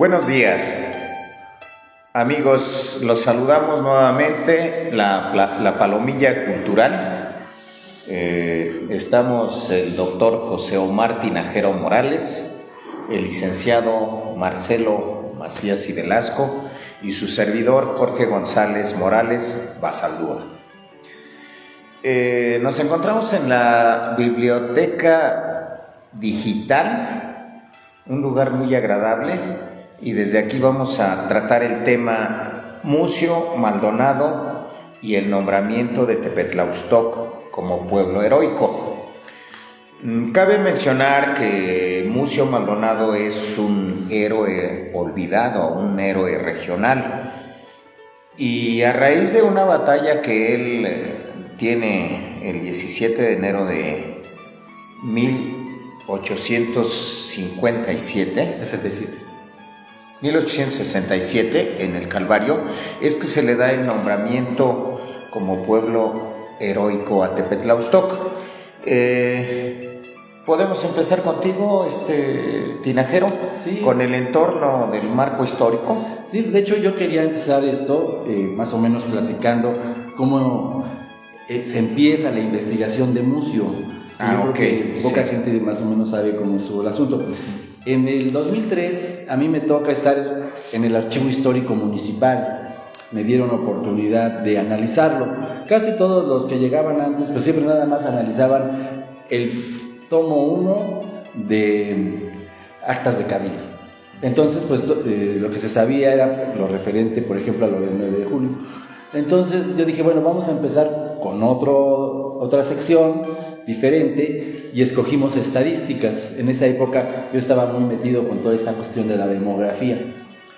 Buenos días, amigos, los saludamos nuevamente, la Palomilla Cultural. Estamos el doctor José Omar Tinajero Morales, el licenciado Marcelo Macías y Velasco y su servidor Jorge González Morales Basaldúa. Nos encontramos en la Biblioteca Digital, un lugar muy agradable, y desde aquí vamos a tratar el tema Mucio Maldonado y el nombramiento de Tepetlaustoc como pueblo heroico. Cabe mencionar que Mucio Maldonado es un héroe olvidado, un héroe regional, y a raíz de una batalla que él tiene el 17 de enero de 1867 en el Calvario, es que se le da el nombramiento como pueblo heroico a Tepetlaustoc. ¿Podemos empezar contigo, Tinajero? Sí. Con el entorno del marco histórico. Sí, de hecho yo quería empezar esto más o menos platicando cómo se empieza la investigación de Mucio. Yo creo que poca gente más o menos sabe cómo estuvo el asunto. En el 2003 a mí me toca estar en el Archivo Histórico Municipal. Me dieron oportunidad de analizarlo. Casi todos los que llegaban antes, pues siempre nada más analizaban el tomo 1 de actas de cabildo. Entonces, pues lo que se sabía era lo referente, por ejemplo, a lo del 9 de julio. Entonces yo dije, bueno, vamos a empezar con otra sección diferente, y escogimos estadísticas. En esa época yo estaba muy metido con toda esta cuestión de la demografía,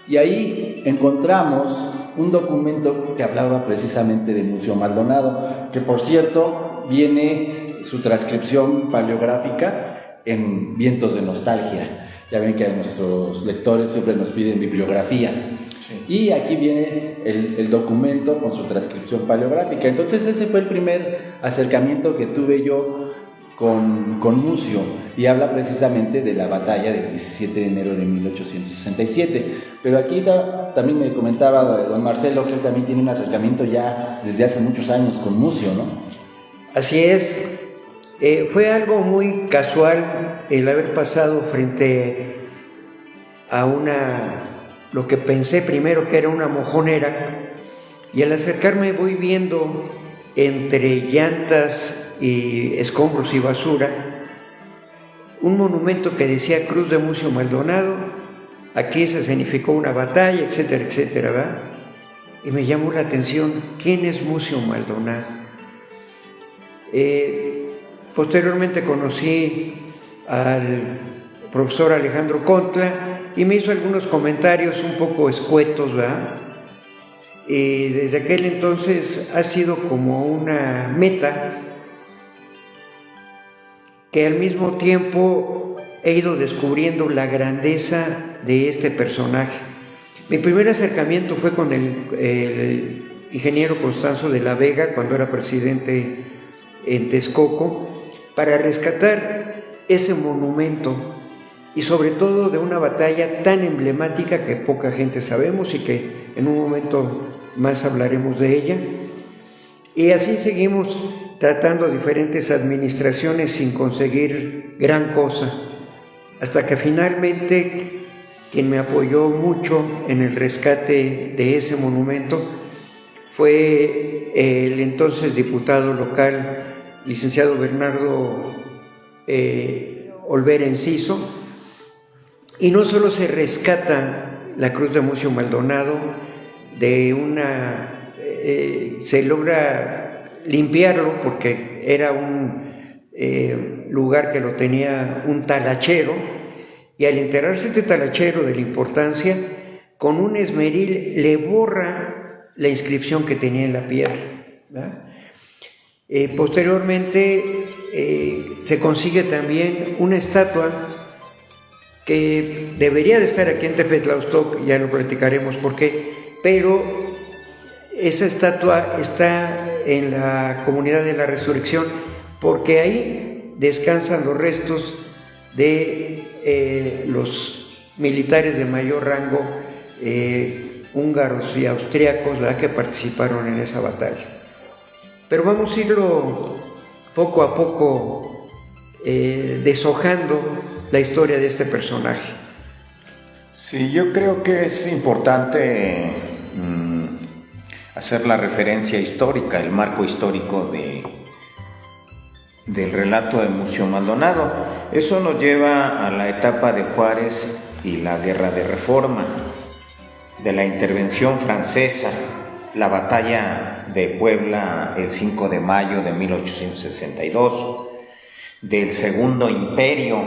y ahí encontramos un documento que hablaba precisamente de Mucio Maldonado, que por cierto viene su transcripción paleográfica en Vientos de Nostalgia. Ya ven que a nuestros lectores siempre nos piden bibliografía. Sí. Y aquí viene el documento con su transcripción paleográfica. Entonces ese fue el primer acercamiento que tuve yo con Mucio, y habla precisamente de la batalla del 17 de enero de 1867. Pero aquí también me comentaba don Marcelo que él también tiene un acercamiento ya desde hace muchos años con Mucio, ¿no? Así es. Fue algo muy casual el haber pasado frente a lo que pensé primero que era una mojonera, y al acercarme voy viendo entre llantas y escombros y basura un monumento que decía Cruz de Mucio Maldonado. Aquí se significó una batalla, etcétera, etcétera, ¿verdad? Y me llamó la atención, ¿quién es Mucio Maldonado? Posteriormente conocí al profesor Alejandro Contla y me hizo algunos comentarios un poco escuetos, ¿verdad? Y desde aquel entonces ha sido como una meta que al mismo tiempo he ido descubriendo la grandeza de este personaje. Mi primer acercamiento fue con el ingeniero Constanzo de la Vega cuando era presidente en Texcoco, para rescatar ese monumento, y sobre todo de una batalla tan emblemática que poca gente sabemos y que en un momento más hablaremos de ella. Y así seguimos tratando diferentes administraciones sin conseguir gran cosa, hasta que finalmente quien me apoyó mucho en el rescate de ese monumento fue el entonces diputado local, licenciado Bernardo Olvera Enciso. Y no solo se rescata la Cruz de Mucio Maldonado, se logra limpiarlo porque era un lugar que lo tenía un talachero, y al enterarse este talachero de la importancia, con un esmeril le borra la inscripción que tenía en la piedra, ¿verdad? Posteriormente se consigue también una estatua que debería de estar aquí en Tepetlaustoc, ya lo platicaremos por qué, pero esa estatua está en la Comunidad de la Resurrección porque ahí descansan los restos de los militares de mayor rango, húngaros y austriacos, ¿verdad?, que participaron en esa batalla. Pero vamos a irlo poco a poco deshojando la historia de este personaje. Sí, yo creo que es importante hacer la referencia histórica, el marco histórico del relato de Mucio Maldonado. Eso nos lleva a la etapa de Juárez y la Guerra de Reforma, de la intervención francesa, la batalla de Puebla el 5 de mayo de 1862, del Segundo Imperio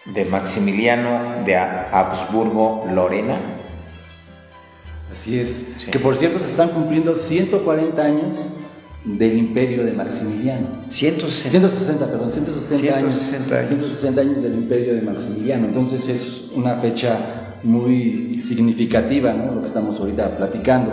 de Maximiliano de Habsburgo-Lorena. Así es, sí. Que por cierto se están cumpliendo 140 años del imperio de Maximiliano. 160 años del imperio de Maximiliano. Entonces es una fecha muy significativa, ¿no?, lo que estamos ahorita platicando.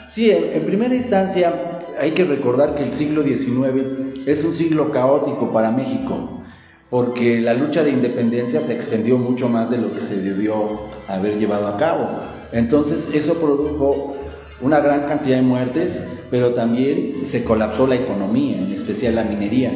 Sí, en primera instancia hay que recordar que el siglo XIX es un siglo caótico para México, porque la lucha de independencia se extendió mucho más de lo que se debió haber llevado a cabo. Entonces eso produjo una gran cantidad de muertes, pero también se colapsó la economía, en especial la minería.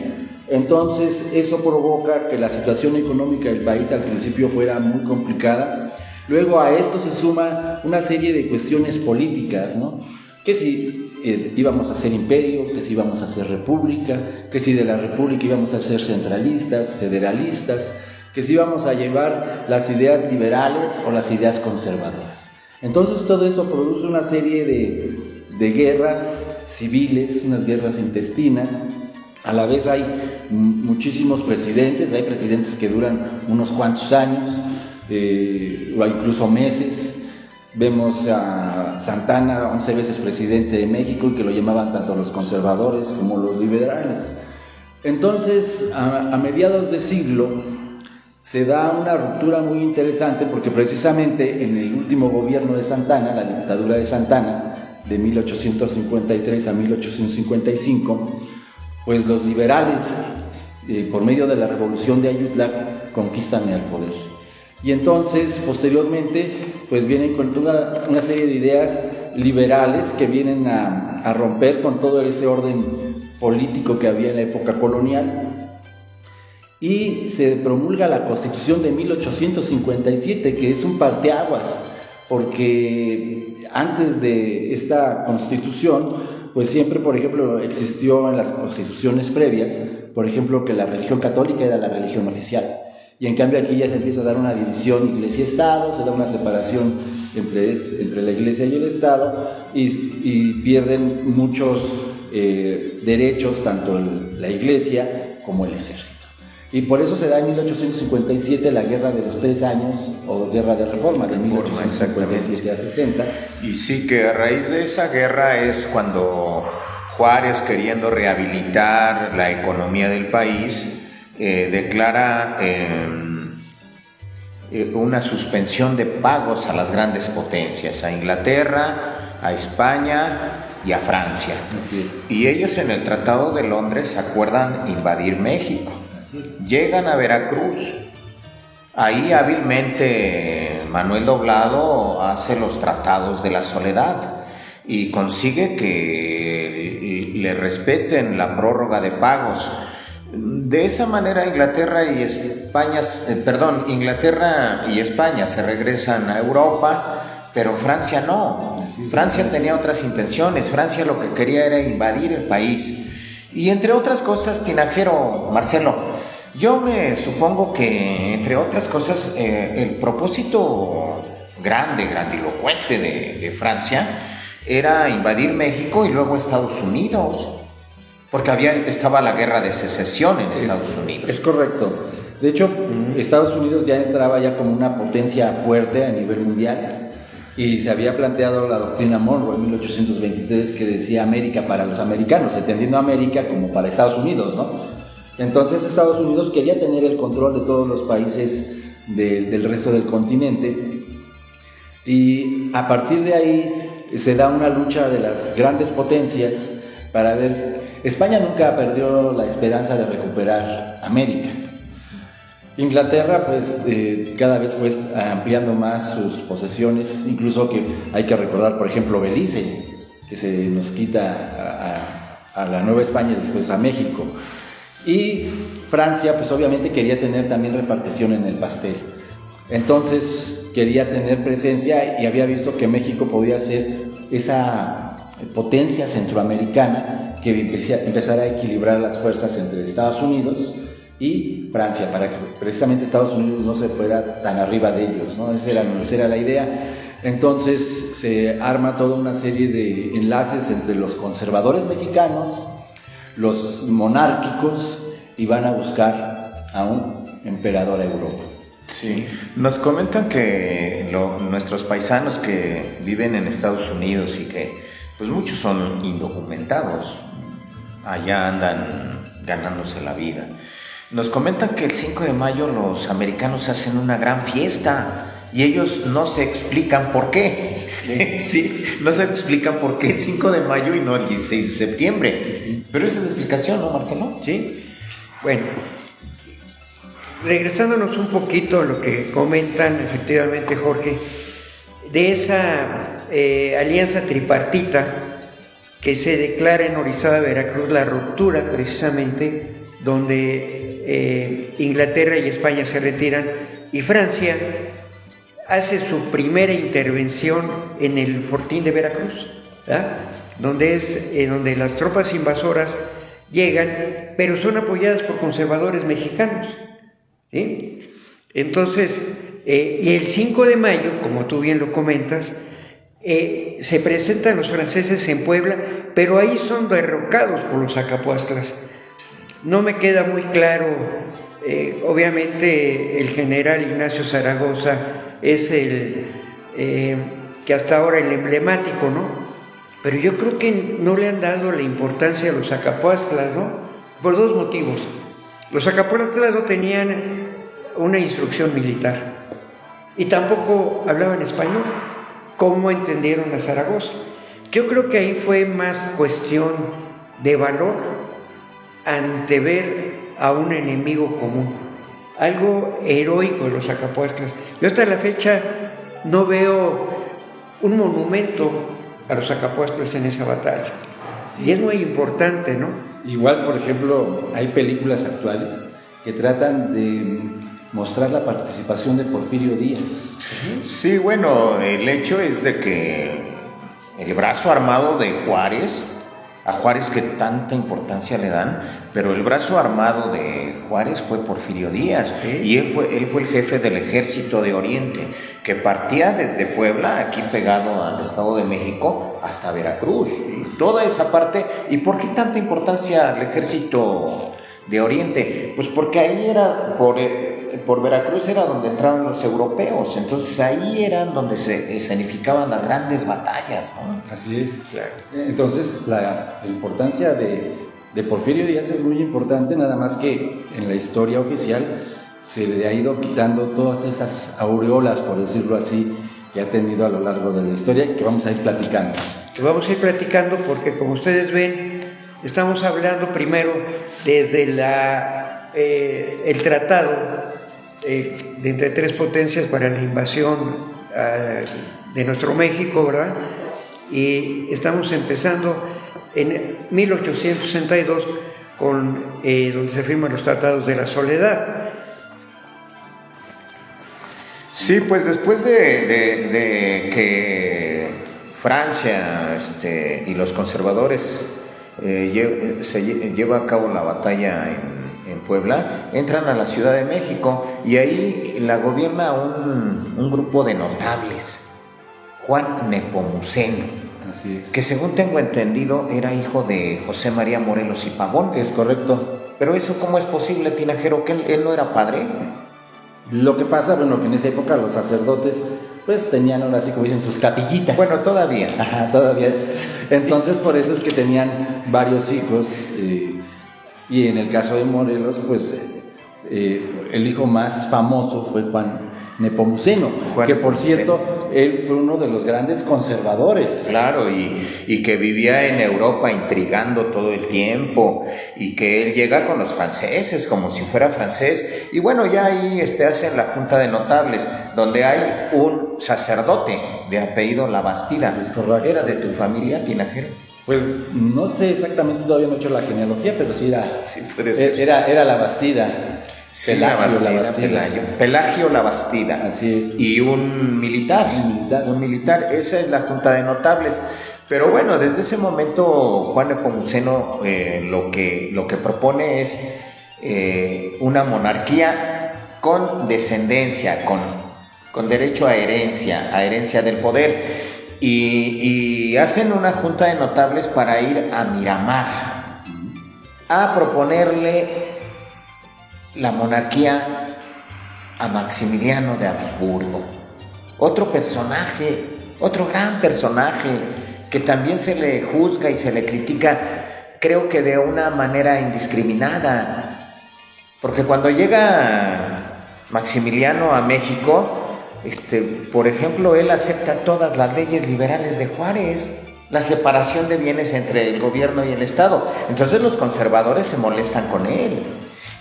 Entonces eso provoca que la situación económica del país al principio fuera muy complicada. Luego a esto se suma una serie de cuestiones políticas, ¿no?, que si íbamos a ser imperio, que si íbamos a ser república, que si de la república íbamos a ser centralistas, federalistas, que si íbamos a llevar las ideas liberales o las ideas conservadoras. Entonces todo eso produce una serie de guerras civiles, unas guerras intestinas. A la vez hay muchísimos presidentes, hay presidentes que duran unos cuantos años, o incluso meses. Vemos a Santana, 11 veces presidente de México, y que lo llamaban tanto los conservadores como los liberales. Entonces, a mediados de siglo, se da una ruptura muy interesante, porque precisamente en el último gobierno de Santana, la dictadura de Santana, de 1853 a 1855, pues los liberales, por medio de la revolución de Ayutla, conquistan el poder. Y entonces, posteriormente, pues vienen con toda una serie de ideas liberales que vienen a romper con todo ese orden político que había en la época colonial. Y se promulga la Constitución de 1857, que es un parteaguas, porque antes de esta Constitución, pues siempre, por ejemplo, existió en las constituciones previas, por ejemplo, que la religión católica era la religión oficial. Y en cambio aquí ya se empieza a dar una división iglesia-estado, se da una separación entre la iglesia y el estado, y pierden muchos derechos, tanto la iglesia como el ejército. Y por eso se da en 1857 la Guerra de los 3 años, o Guerra de Reforma, de 1857 a 60. Y sí, que a raíz de esa guerra es cuando Juárez, queriendo rehabilitar la economía del país, declara una suspensión de pagos a las grandes potencias, a Inglaterra, a España y a Francia. Así es. Y ellos en el Tratado de Londres acuerdan invadir México. Así es. Llegan a Veracruz. Ahí hábilmente Manuel Doblado hace los tratados de la soledad y consigue que le respeten la prórroga de pagos. De esa manera Inglaterra y España se regresan a Europa, pero Francia no. Francia tenía otras intenciones. Francia lo que quería era invadir el país. Y entre otras cosas, Tinajero, Marcelo, yo me supongo que entre otras cosas el propósito grandilocuente de Francia era invadir México y luego Estados Unidos. Porque estaba la guerra de secesión en Estados Unidos. Es correcto. De hecho, Estados Unidos ya entraba ya como una potencia fuerte a nivel mundial, y se había planteado la doctrina Monroe en 1823, que decía América para los americanos, entendiendo América como para Estados Unidos, ¿no? Entonces Estados Unidos quería tener el control de todos los países del resto del continente, y a partir de ahí se da una lucha de las grandes potencias para ver. España nunca perdió la esperanza de recuperar América. Inglaterra, pues, cada vez fue ampliando más sus posesiones, incluso que hay que recordar, por ejemplo, Belice, que se nos quita a la Nueva España y después a México. Y Francia, pues obviamente quería tener también repartición en el pastel. Entonces quería tener presencia y había visto que México podía ser esa potencia centroamericana que empezara a equilibrar las fuerzas entre Estados Unidos y Francia, para que precisamente Estados Unidos no se fuera tan arriba de ellos, ¿no? Esa era la idea. Entonces se arma toda una serie de enlaces entre los conservadores mexicanos, los monárquicos, y van a buscar a un emperador a Europa. Sí, nos comentan que nuestros paisanos que viven en Estados Unidos y que pues muchos son indocumentados, allá andan ganándose la vida. Nos comentan que el 5 de mayo los americanos hacen una gran fiesta y ellos no se explican por qué. Sí, no se explican por qué el 5 de mayo y no el 16 de septiembre. Pero esa es la explicación, ¿no, Marcelo? Sí. Bueno, regresándonos un poquito a lo que comentan efectivamente, Jorge, de esa alianza tripartita que se declara en Orizaba, Veracruz, la ruptura precisamente, donde Inglaterra y España se retiran y Francia hace su primera intervención en el Fortín de Veracruz, ¿verdad? Donde las tropas invasoras llegan, pero son apoyadas por conservadores mexicanos, ¿sí? Entonces, y el 5 de mayo, como tú bien lo comentas, se presentan los franceses en Puebla, pero ahí son derrocados por los Acapuastlas. No me queda muy claro, obviamente el general Ignacio Zaragoza es el que hasta ahora el emblemático, ¿no? Pero yo creo que no le han dado la importancia a los Acapuastlas, ¿no? Por dos motivos. Los Acapuastlas no tenían una instrucción militar y tampoco hablaban español. ¿Cómo entendieron a Zaragoza? Yo creo que ahí fue más cuestión de valor ante ver a un enemigo común, algo heroico de los Acapuastlas. Yo hasta la fecha no veo un monumento a los Acapuastlas en esa batalla. Sí. Y es muy importante, ¿no? Igual, por ejemplo, hay películas actuales que tratan de mostrar la participación de Porfirio Díaz. Sí, bueno, el hecho es de que el brazo armado de Juárez, a Juárez que tanta importancia le dan, pero el brazo armado de Juárez fue Porfirio Díaz, ¿sí? Y él fue el jefe del Ejército de Oriente, que partía desde Puebla, aquí pegado al Estado de México, hasta Veracruz, toda esa parte. ¿Y por qué tanta importancia al Ejército de Oriente? Pues porque ahí era, por Veracruz era donde entraban los europeos, entonces ahí eran donde se escenificaban las grandes batallas, ¿no? Así es, claro. Entonces la importancia de Porfirio Díaz es muy importante, nada más que en la historia oficial se le ha ido quitando todas esas aureolas, por decirlo así, que ha tenido a lo largo de la historia, que vamos a ir platicando. Que vamos a ir platicando porque, como ustedes ven, estamos hablando primero desde el tratado de entre tres potencias para la invasión de nuestro México, ¿verdad? Y estamos empezando en 1862 con donde se firman los tratados de la Soledad. Sí, pues después de que Francia y los conservadores se lleva a cabo la batalla en Puebla, entran a la Ciudad de México y ahí la gobierna un grupo de notables, Juan Nepomuceno, así es, que según tengo entendido era hijo de José María Morelos y Pavón. Es correcto. Pero eso, ¿cómo es posible, Tinajero, que él no era padre? Lo que pasa, bueno, que en esa época los sacerdotes pues tenían ahora sí como dicen sus capillitas. Bueno, todavía. Ajá, todavía. Entonces por eso es que tenían varios hijos y en el caso de Morelos pues el hijo más famoso fue Juan Nepomuceno, Juan que por Nepomuceno. cierto, él fue uno de los grandes conservadores. Claro, y que vivía en Europa intrigando todo el tiempo, y que él llega con los franceses como si fuera francés, y bueno, ya ahí hacen la Junta de Notables, donde hay un sacerdote de apellido Labastida. Es correcto. ¿Era de tu familia, Tinajero? Pues no sé exactamente, todavía no he hecho la genealogía, pero sí era, Sí, puede ser. era Labastida. Sí, Pelagio Pelagio Labastida. Así es. Y un militar. Un militar. Esa es la Junta de Notables. Pero bueno, desde ese momento Juan Nepomuceno lo que propone es una monarquía con descendencia, con derecho a herencia del poder. Y hacen una Junta de Notables para ir a Miramar a proponerle la monarquía a Maximiliano de Habsburgo. Otro personaje, otro gran personaje que también se le juzga y se le critica, creo que de una manera indiscriminada, porque cuando llega Maximiliano a México, por ejemplo, él acepta todas las leyes liberales de Juárez, la separación de bienes entre el gobierno y el Estado. Entonces los conservadores se molestan con él.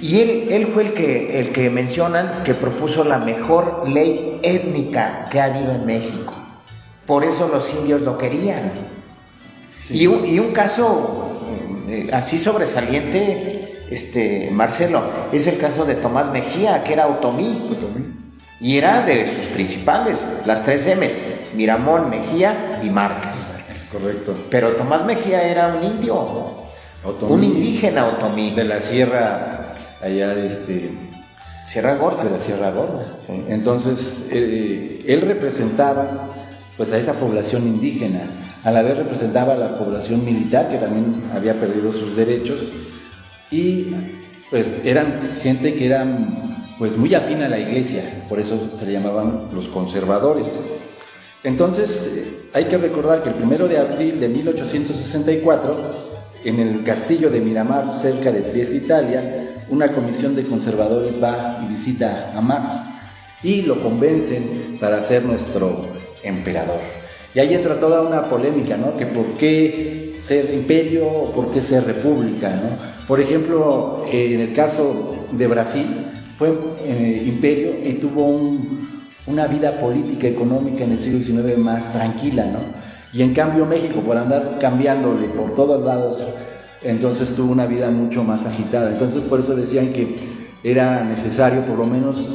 Y él fue el que mencionan que propuso la mejor ley étnica que ha habido en México. Por eso los indios lo querían. Sí. Y un caso así sobresaliente, Marcelo, es el caso de Tomás Mejía, que era otomí. Y era de sus principales, las 3 M's, Miramón, Mejía y Márquez. Es correcto. Pero Tomás Mejía era un indio, otomí, un indígena otomí. De la sierra, allá Sierra Gorda. De la Sierra Gorda. Sí. Entonces, él representaba pues a esa población indígena, a la vez representaba a la población militar que también había perdido sus derechos, y pues eran gente que eran pues muy afín a la iglesia, por eso se le llamaban los conservadores. Entonces, hay que recordar que el 1 de abril de 1864, en el castillo de Miramar, cerca de Trieste, Italia, una comisión de conservadores va y visita a Max y lo convencen para ser nuestro emperador. Y ahí entra toda una polémica, ¿no? Que por qué ser imperio o por qué ser república, ¿no? Por ejemplo, en el caso de Brasil, fue imperio y tuvo una vida política, económica en el siglo XIX más tranquila, ¿no? Y en cambio México, por andar cambiándole por todos lados, entonces tuvo una vida mucho más agitada. Entonces por eso decían que era necesario por lo menos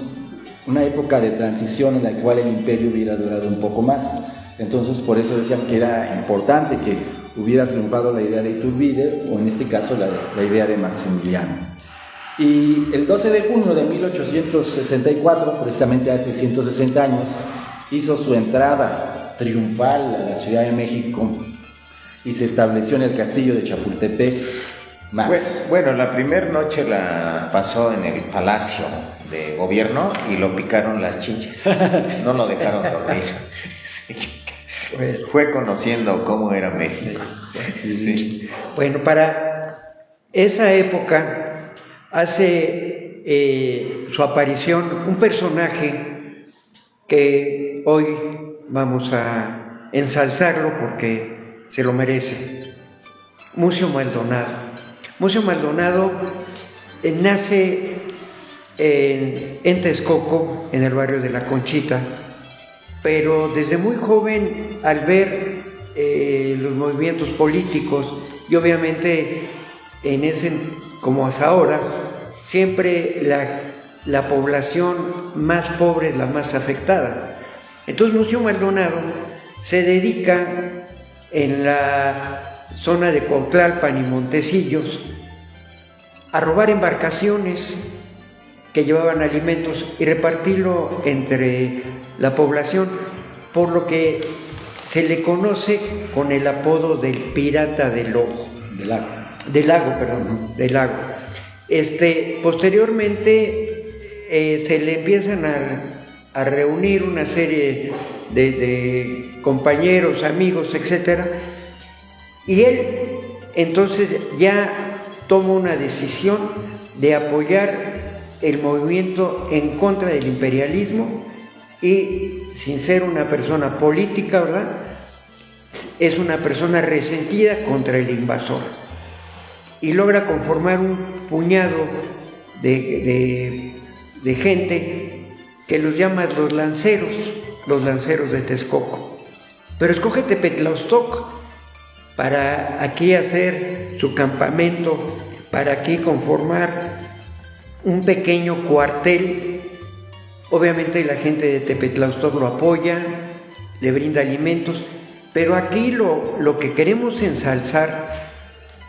una época de transición en la cual el imperio hubiera durado un poco más. Entonces por eso decían que era importante que hubiera triunfado la idea de Iturbide, o en este caso la idea de Maximiliano. Y el 12 de junio de 1864, precisamente hace 160 años, hizo su entrada triunfal a la Ciudad de México y se estableció en el castillo de Chapultepec. Bueno, la primera noche la pasó en el Palacio de Gobierno y lo picaron las chinches. No lo dejaron dormir. Sí. Fue conociendo cómo era México. Sí. Bueno, para esa época hace su aparición un personaje que hoy vamos a ensalzarlo porque se lo merece. Mucio Maldonado. Mucio Maldonado nace en Texcoco, en el barrio de La Conchita, pero desde muy joven, al ver los movimientos políticos y obviamente como hasta ahora, siempre la población más pobre es la más afectada. Entonces Mucio Maldonado se dedica en la zona de Cuautlalpan y Montecillos a robar embarcaciones que llevaban alimentos y repartirlo entre la población, por lo que se le conoce con el apodo del pirata del lago. Posteriormente se le empiezan a reunir una serie de compañeros, amigos, etcétera, y él entonces ya toma una decisión de apoyar el movimiento en contra del imperialismo y sin ser una persona política, ¿verdad?, es una persona resentida contra el invasor y logra conformar un puñado de gente que los llama los lanceros de Texcoco. Pero escoge Tepetlaostoc para aquí hacer su campamento, para aquí conformar un pequeño cuartel. Obviamente la gente de Tepetlaostoc lo apoya, le brinda alimentos, pero aquí lo que queremos ensalzar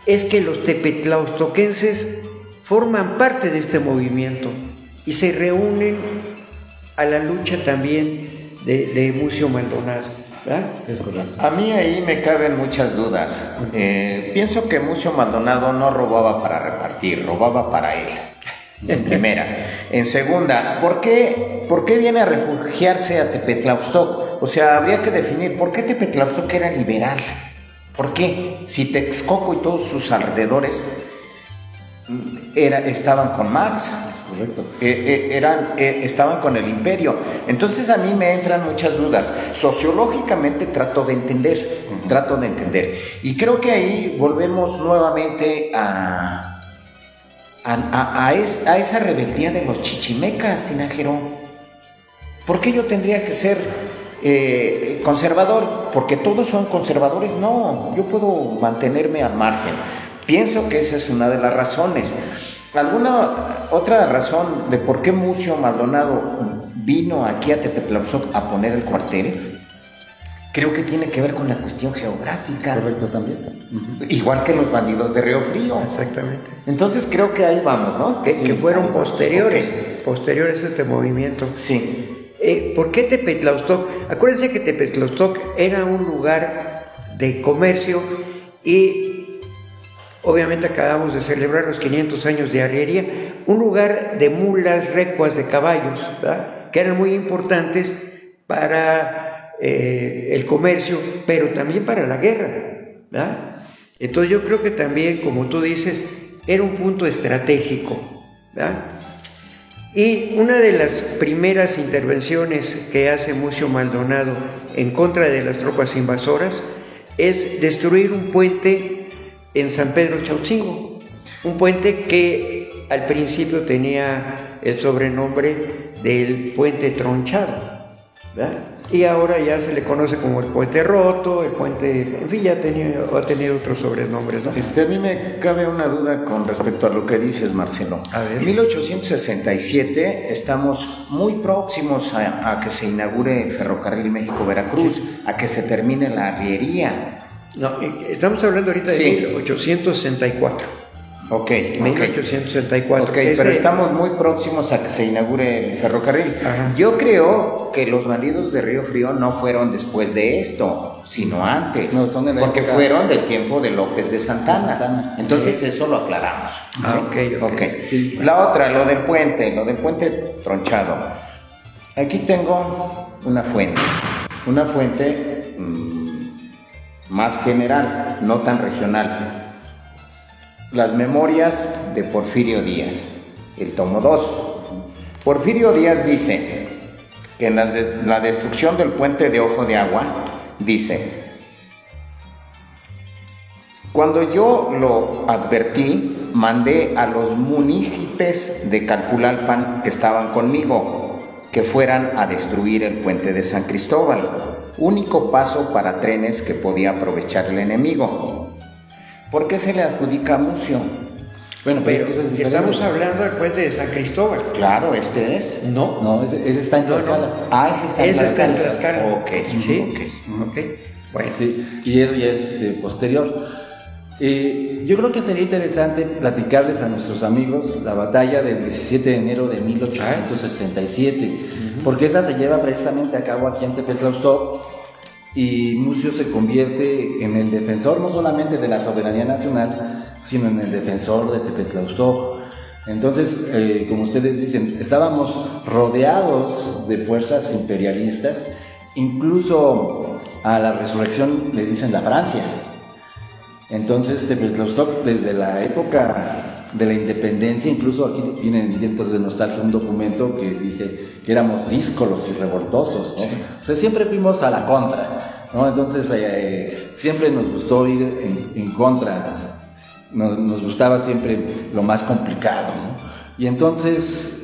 es que los tepetlaostoquenses forman parte de este movimiento y se reúnen a la lucha también de Mucio Maldonado, ¿verdad? Es correcto. A mí ahí me caben muchas dudas. Pienso que Mucio Maldonado no robaba para repartir, robaba para él. En primera. En segunda, ¿por qué viene a refugiarse a Tepetlaostoc? O sea, habría que definir por qué Tepetlaostoc era liberal. ¿Por qué? Si Texcoco y todos sus alrededores estaban con Marx, Correcto. estaban con el imperio. Entonces a mí me entran muchas dudas. Sociológicamente trato de entender. Y creo que ahí volvemos nuevamente a esa rebeldía de los chichimecas, Tinajero. ¿Por qué yo tendría que ser conservador? ¿Porque todos son conservadores? No, yo puedo mantenerme al margen. Pienso que esa es una de las razones. ¿Alguna otra razón de por qué Mucio Maldonado vino aquí a Tepetlaostoc a poner el cuartel? Creo que tiene que ver con la cuestión geográfica. Correcto también. Igual que los bandidos de Río Frío. Exactamente. Entonces creo que ahí vamos, ¿no? Que fueron posteriores a este movimiento. Sí. ¿Por qué Tepetlaostoc? Acuérdense que Tepetlaostoc era un lugar de comercio y obviamente acabamos de celebrar los 500 años de arriería, un lugar de mulas, recuas, de caballos, ¿verdad?, que eran muy importantes para el comercio, pero también para la guerra, ¿verdad? Entonces yo creo que también, como tú dices, era un punto estratégico, ¿verdad? Y una de las primeras intervenciones que hace Mucio Maldonado en contra de las tropas invasoras es destruir un puente en San Pedro Chautzingo, un puente que al principio tenía el sobrenombre del Puente Tronchado, ¿verdad? Y ahora ya se le conoce como el Puente Roto, el puente, en fin, ya ha tenido otros sobrenombres, ¿no? A mí me cabe una duda con respecto a lo que dices, Marcelo. A ver. 1867, estamos muy próximos a que se inaugure Ferrocarril México-Veracruz, sí, a que se termine la arriería. No, estamos hablando ahorita de 1864. Ok. 1864. Ok, pero estamos muy próximos a que se inaugure el ferrocarril. Ajá. Yo creo que los bandidos de Río Frío no fueron después de esto, sino antes. No, son de la porque época... fueron del tiempo de López de Santana. Entonces sí, eso lo aclaramos. ¿Sí? Ok. Sí. La otra, lo del puente tronchado. Aquí tengo una fuente más general, no tan regional. Las memorias de Porfirio Díaz, el tomo 2. Porfirio Díaz dice que en la destrucción del puente de Ojo de Agua, dice: cuando yo lo advertí, mandé a los municipios de Calpulalpan que estaban conmigo, que fueran a destruir el puente de San Cristóbal, único paso para trenes que podía aprovechar el enemigo. ¿Por qué se le adjudica a Mucio? Bueno, pero estamos hablando del puente de San Cristóbal. Claro, este es. No, ese está en Tlaxcala. Ese está en Tlaxcala. Ok, sí. Okay. Bueno. Sí, y eso ya es posterior. Yo creo que sería interesante platicarles a nuestros amigos la batalla del 17 de enero de 1867, porque esa se lleva precisamente a cabo aquí en Tepetlaostoc. Y Mucio se convierte en el defensor no solamente de la soberanía nacional, sino en el defensor de Tepetlaostoc. Entonces, como ustedes dicen, estábamos rodeados de fuerzas imperialistas, incluso a la resurrección le dicen la Francia. Entonces, Tepetlaostoc, desde la época de la independencia. Incluso aquí tienen Vientos de Nostalgia un documento que dice que éramos díscolos y revoltosos, ¿no? Sí. O sea, siempre fuimos a la contra, ¿no? Entonces siempre nos gustó ir en contra, nos gustaba siempre lo más complicado, ¿no? Y entonces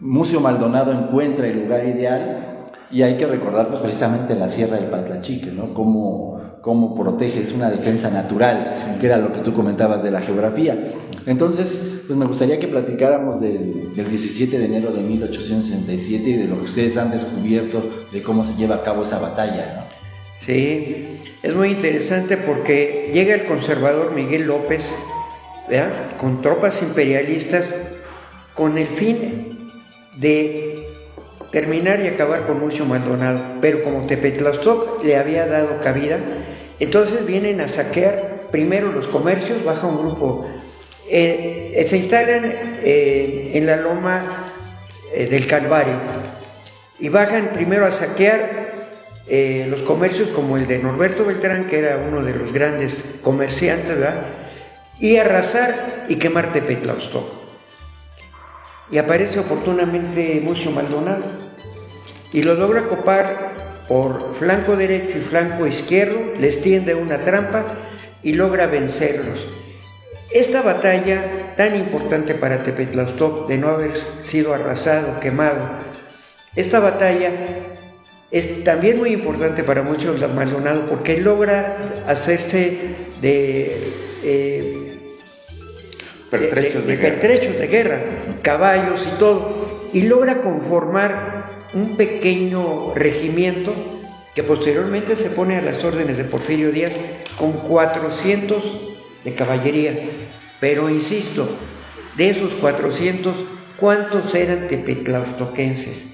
Mucio Maldonado encuentra el lugar ideal, y hay que recordar pues, precisamente la Sierra del Patlachique, ¿no? Cómo protege, es una defensa natural, sí, que era lo que tú comentabas de la geografía. Entonces, pues me gustaría que platicáramos del 17 de enero de 1867 y de lo que ustedes han descubierto, de cómo se lleva a cabo esa batalla, ¿no? Sí, es muy interesante porque llega el conservador Miguel López, ¿verdad?, con tropas imperialistas con el fin de terminar y acabar con Mucio Maldonado, pero como Tepetlastoc le había dado cabida, entonces vienen a saquear primero los comercios, baja un grupo, se instalan en la loma del Calvario y bajan primero a saquear los comercios como el de Norberto Beltrán, que era uno de los grandes comerciantes, ¿verdad?, y arrasar y quemar Tepetlastoc. Y aparece oportunamente Mucio Maldonado y lo logra copar por flanco derecho y flanco izquierdo, les tiende una trampa y logra vencerlos. Esta batalla tan importante para Tepetlastoc, de no haber sido arrasado, quemado, esta batalla es también muy importante para Mucio Maldonado porque logra hacerse de pertrechos de guerra, caballos y todo, y logra conformar un pequeño regimiento que posteriormente se pone a las órdenes de Porfirio Díaz con 400 de caballería. Pero insisto, de esos 400, ¿cuántos eran tepetlastoquenses?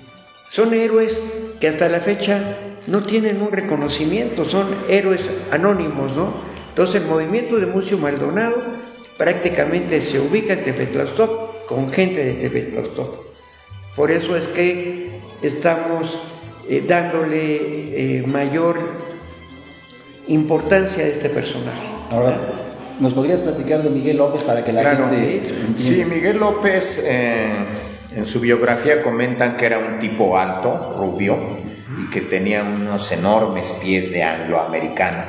Son héroes que hasta la fecha no tienen un reconocimiento, son héroes anónimos, ¿no? Entonces el movimiento de Mucio Maldonado prácticamente se ubica en Tepetlastoc con gente de Tepetlastoc. Por eso es que estamos dándole mayor importancia a este personaje. Ahora, ¿nos podrías platicar de Miguel López para que la gente... Sí, Miguel López, en su biografía comentan que era un tipo alto, rubio, y que tenía unos enormes pies de angloamericano,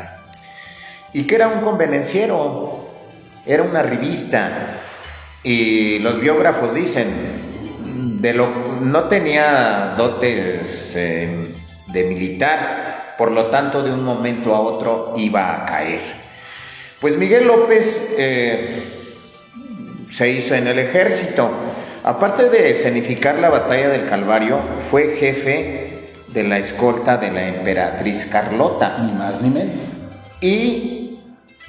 y que era un convenenciero. Era una revista y los biógrafos dicen no tenía dotes de militar, por lo tanto de un momento a otro iba a caer. Pues Miguel López se hizo en el ejército. Aparte de escenificar la batalla del Calvario, fue jefe de la escolta de la emperatriz Carlota. Ni más ni menos. Y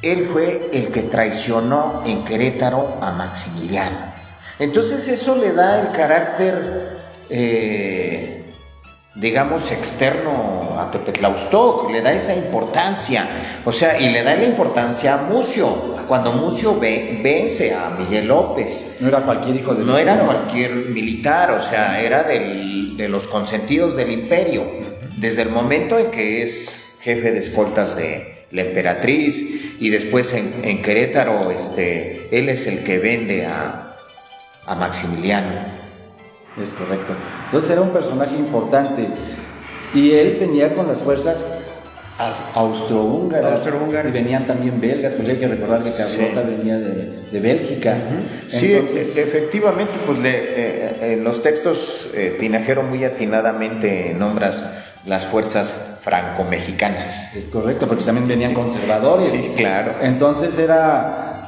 él fue el que traicionó en Querétaro a Maximiliano. Entonces eso le da el carácter, digamos, externo a Tepetlastoc, le da esa importancia. O sea, y le da la importancia a Mucio. Cuando Mucio vence a Miguel López. No era cualquier hijo de... No era cualquier militar, o sea, era de los consentidos del imperio. Desde el momento en que es jefe de escoltas de la emperatriz, y después en Querétaro él es el que vende a Maximiliano. Es correcto. Entonces era un personaje importante y él venía con las fuerzas austrohúngaras y venían también belgas, pues hay que recordar que Carlota venía de Bélgica. Sí, entonces, efectivamente, pues en los textos Tinajero muy atinadamente nombras las fuerzas franco-mexicanas. Es correcto, porque también venían conservadores. Sí, claro. Entonces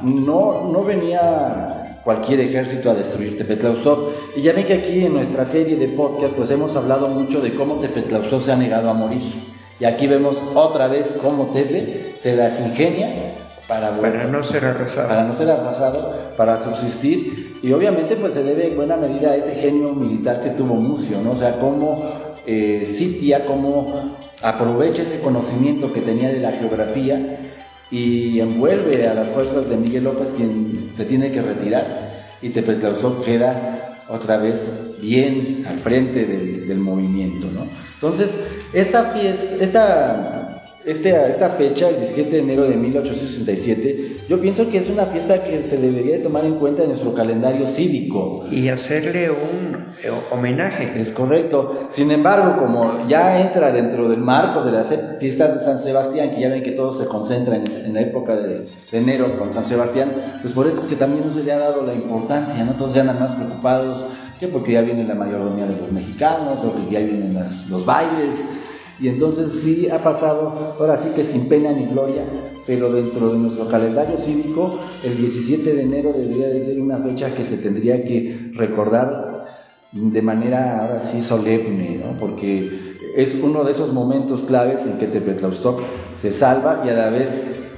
no venía cualquier ejército a destruir Tepetlastoc. Y ya ven que aquí en nuestra serie de podcast pues hemos hablado mucho de cómo Tepetlastoc se ha negado a morir. Y aquí vemos otra vez cómo Tepe se las ingenia para no ser arrasado, para subsistir. Y obviamente pues se debe en buena medida a ese genio militar que tuvo Mucio, ¿no? O sea, cómo sitia, cómo aprovecha ese conocimiento que tenía de la geografía y envuelve a las fuerzas de Miguel López, quien se tiene que retirar, y Tepetlastoc queda otra vez bien al frente del movimiento, ¿no? Entonces, esta esta fecha, el 17 de enero de 1867, yo pienso que es una fiesta que se debería de tomar en cuenta en nuestro calendario cívico. Y hacerle un homenaje. Es correcto. Sin embargo, como ya entra dentro del marco de las fiestas de San Sebastián, que ya ven que todo se concentra en la época de enero con San Sebastián, pues por eso es que también no se le ha dado la importancia, ¿no? Todos ya andan más preocupados, que porque ya viene la mayordomía de los mexicanos, o que ya vienen los bailes. Y entonces sí ha pasado, ahora sí que sin pena ni gloria, pero dentro de nuestro calendario cívico, el 17 de enero debería de ser una fecha que se tendría que recordar de manera ahora sí solemne, ¿no? Porque es uno de esos momentos claves en que Tepetlaustoc se salva y a la vez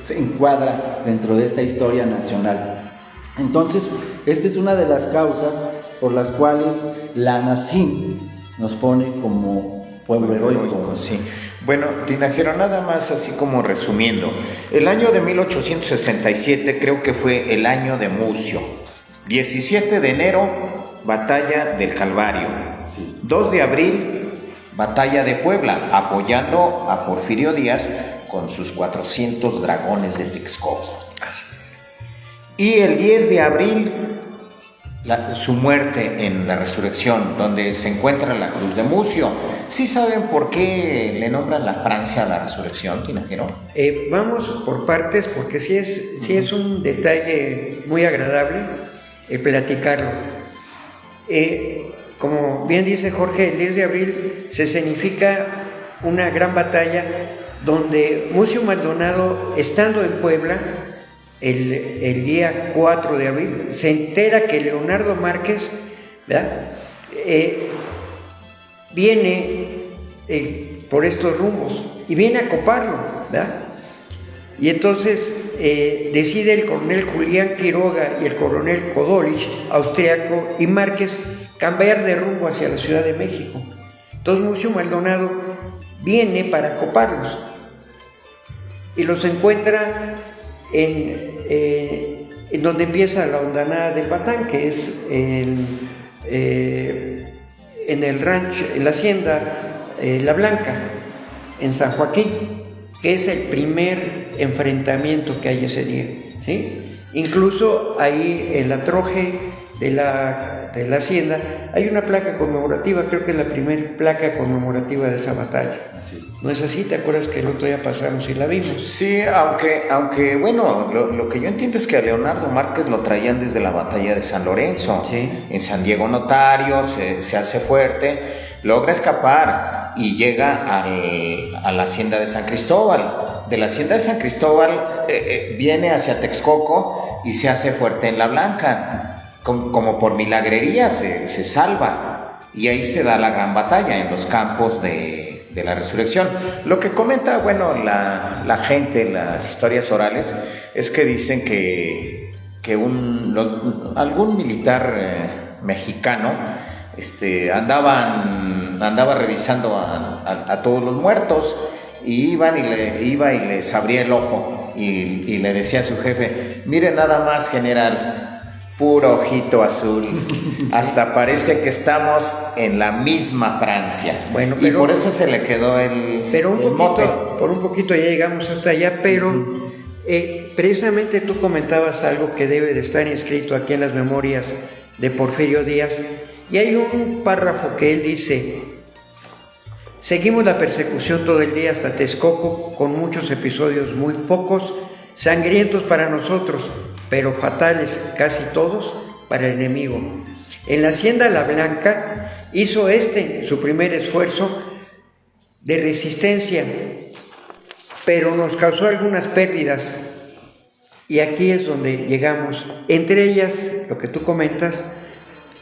se encuadra dentro de esta historia nacional. Entonces, esta es una de las causas por las cuales la NACIM nos pone como pueblo heroico. Sí. Bueno, Tinajero, nada más así como resumiendo, el año de 1867 creo que fue el año de Mucio. 17 de enero, batalla del Calvario. Sí. 2 de abril, batalla de Puebla, apoyando a Porfirio Díaz con sus 400 dragones de Texcoco. Y el 10 de abril, su muerte en la resurrección, donde se encuentra la cruz de Mucio. ¿Sí saben por qué le nombran la Francia a la resurrección, Tinajero? Vamos por partes, porque sí es un detalle muy agradable platicarlo. Como bien dice Jorge, el 10 de abril se escenifica una gran batalla donde Mucio Maldonado, estando en Puebla, el día 4 de abril, se entera que Leonardo Márquez, ¿verdad? Viene por estos rumbos y viene a coparlo, ¿verdad? Y entonces decide el coronel Julián Quiroga y el coronel Kodolich, austriaco, y Márquez cambiar de rumbo hacia la Ciudad de México. Entonces Mucio Maldonado viene para coparlos y los encuentra en donde empieza la hondanada del Batán, que es en el rancho, en la hacienda La Blanca, en San Joaquín, que es el primer enfrentamiento que hay ese día, ¿sí? Incluso ahí en la troje de la hacienda hay una placa conmemorativa, creo que es la primera placa conmemorativa de esa batalla. Así es. ¿No es así? ¿Te acuerdas que el otro día pasamos y la vimos? Sí, aunque bueno, lo que yo entiendo es que a Leonardo Márquez lo traían desde la batalla de San Lorenzo. Sí. En San Diego Notario, se hace fuerte, logra escapar y llega a la hacienda de San Cristóbal. De la hacienda de San Cristóbal viene hacia Texcoco y se hace fuerte en La Blanca. Como por milagrería se salva y ahí se da la gran batalla en los campos de la resurrección. Lo que comenta, bueno, la gente, las historias orales, es que dicen que algún militar mexicano andaba revisando a todos los muertos y iba y les abría el ojo y le decía a su jefe: mire nada más, general, puro ojito azul, hasta parece que estamos en la misma Francia. Bueno, y por eso se le quedó el mote. Por un poquito ya llegamos hasta allá, pero precisamente tú comentabas algo que debe de estar inscrito aquí en las memorias de Porfirio Díaz, y hay un párrafo que él dice: seguimos la persecución todo el día hasta Texcoco, con muchos episodios, muy pocos sangrientos para nosotros, pero fatales casi todos para el enemigo. En la hacienda La Blanca hizo su primer esfuerzo de resistencia, pero nos causó algunas pérdidas, y aquí es donde llegamos. Entre ellas, lo que tú comentas,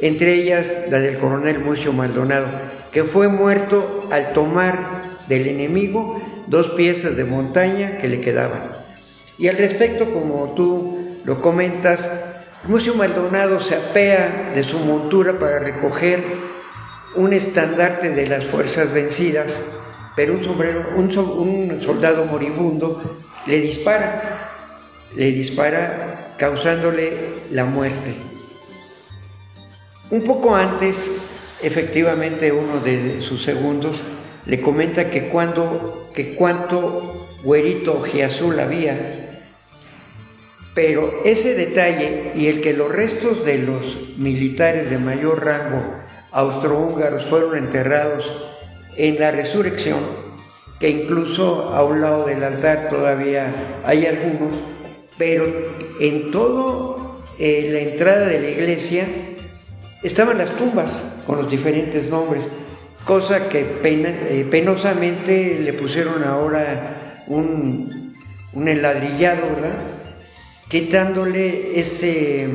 entre ellas la del coronel Mucio Maldonado, que fue muerto al tomar del enemigo 2 piezas de montaña que le quedaban. Y al respecto, como tú lo comentas, Mucio Maldonado se apea de su montura para recoger un estandarte de las fuerzas vencidas, pero un soldado moribundo le dispara causándole la muerte. Un poco antes, efectivamente, uno de sus segundos le comenta que cuánto güerito ojiazul había. Pero ese detalle y el que los restos de los militares de mayor rango austrohúngaros fueron enterrados en la Resurrección, que incluso a un lado del altar todavía hay algunos, pero en todo la entrada de la iglesia estaban las tumbas con los diferentes nombres, cosa que penosamente le pusieron ahora un enladrillado, ¿verdad?, quitándole ese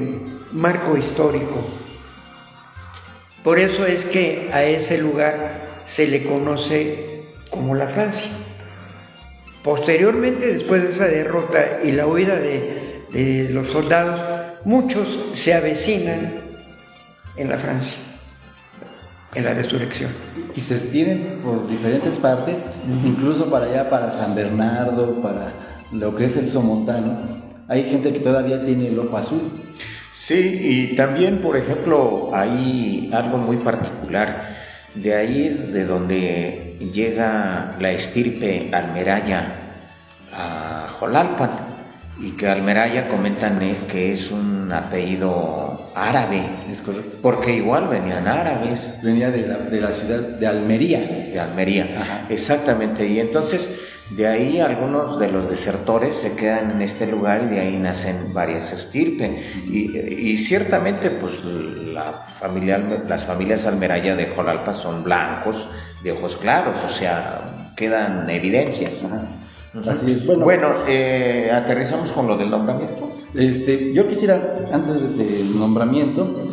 marco histórico. Por eso es que a ese lugar se le conoce como la Francia. Posteriormente, después de esa derrota y la huida de los soldados, muchos se avecinan en la Francia, en la Resurrección. Y se extienden por diferentes partes, incluso para allá, para San Bernardo, para lo que es el Somontano. Hay gente que todavía tiene el ojo azul. Sí, y también, por ejemplo, hay algo muy particular. De ahí es de donde llega la estirpe almeraya a Jolalpan, y que almeraya comentan que es un apellido árabe. Es correcto. Porque igual venían árabes. Venía de la ciudad de Almería. De Almería, ajá, exactamente. Y entonces de ahí algunos de los desertores se quedan en este lugar y de ahí nacen varias estirpes. Y ciertamente pues las familias almeraya de Jolalpa son blancos, de ojos claros, o sea, quedan evidencias. Ajá. Así es. Bueno, aterrizamos con lo del nombramiento. Yo quisiera, antes del nombramiento,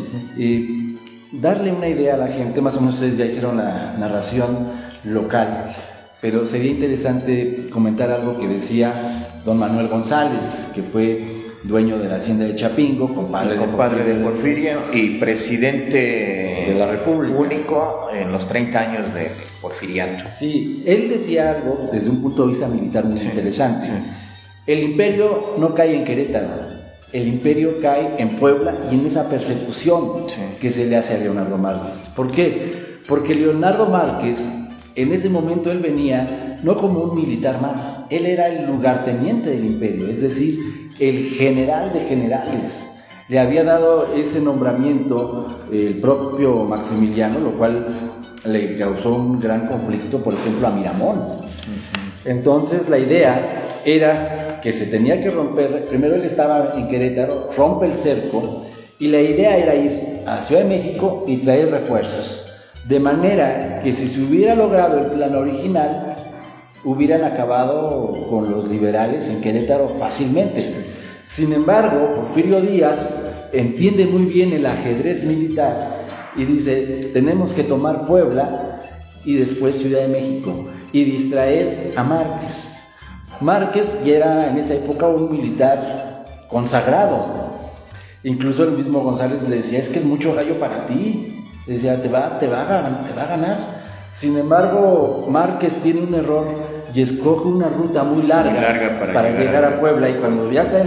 darle una idea a la gente. Más o menos ustedes ya hicieron la narración local, pero sería interesante comentar algo que decía don Manuel González, que fue dueño de la hacienda de Chapingo, compadre de Porfirio y presidente de la República, único en los 30 años de Porfiriato. Sí, él decía algo desde un punto de vista militar muy interesante. Sí. El imperio no cae en Querétaro, el imperio cae en Puebla y en esa persecución que se le hace a Leonardo Márquez. ¿Por qué? Porque Leonardo Márquez, en ese momento él venía no como un militar más, él era el lugarteniente del imperio, es decir, el general de generales. Le había dado ese nombramiento el propio Maximiliano, lo cual le causó un gran conflicto, por ejemplo, a Miramón. Entonces la idea era que se tenía que romper, primero él estaba en Querétaro, rompe el cerco, y la idea era ir a Ciudad de México y traer refuerzos. De manera que si se hubiera logrado el plan original, hubieran acabado con los liberales en Querétaro fácilmente. Sin embargo, Porfirio Díaz entiende muy bien el ajedrez militar y dice, tenemos que tomar Puebla y después Ciudad de México y distraer a Márquez. Márquez ya era en esa época un militar consagrado. Incluso el mismo González le decía, es que es mucho gallo para ti. Decía, te va a ganar. Sin embargo, Márquez tiene un error y escoge una ruta muy larga para llegar a Puebla, y cuando ya está